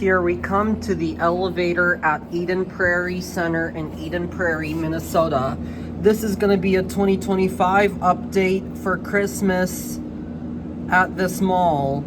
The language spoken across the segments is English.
Here we come to the elevator at Eden Prairie Center in Eden Prairie, Minnesota. This is going to be a 2025 update for Christmas at this mall.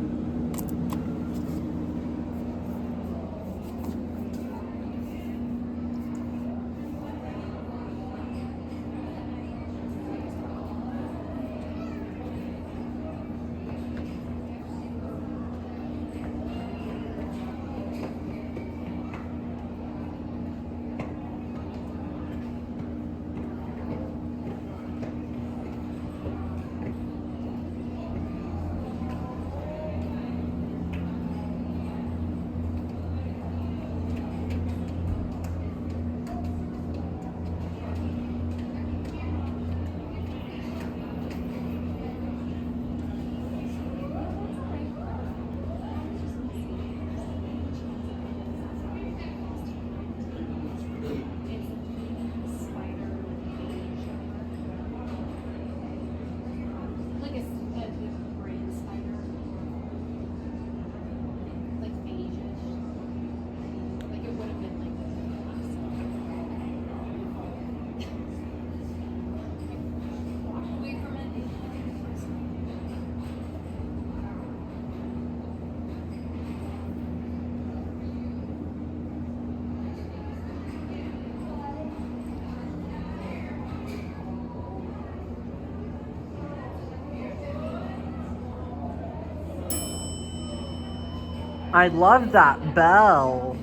I love that bell.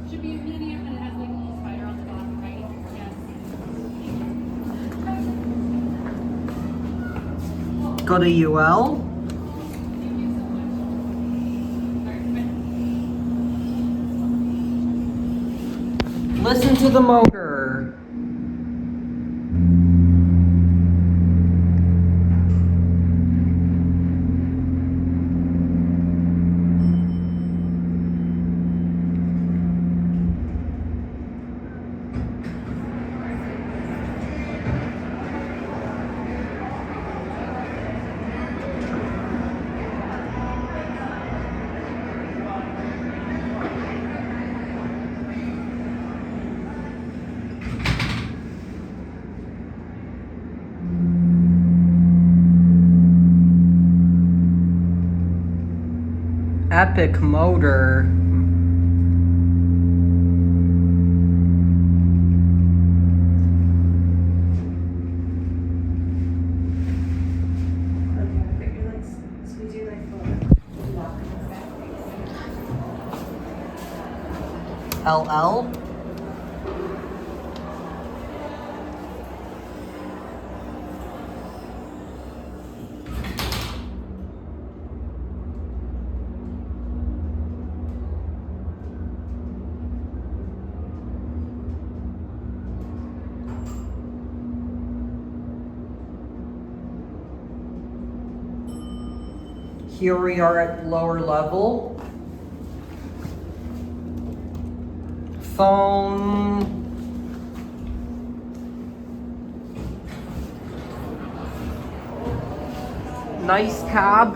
Should be a medium and it has like a little spider on the bottom, right? Yes. Go to UL. Thank you so much. Listen to the motor. Epic motor. LL. Here we are at lower level. Phone. Nice cab.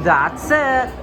That's it.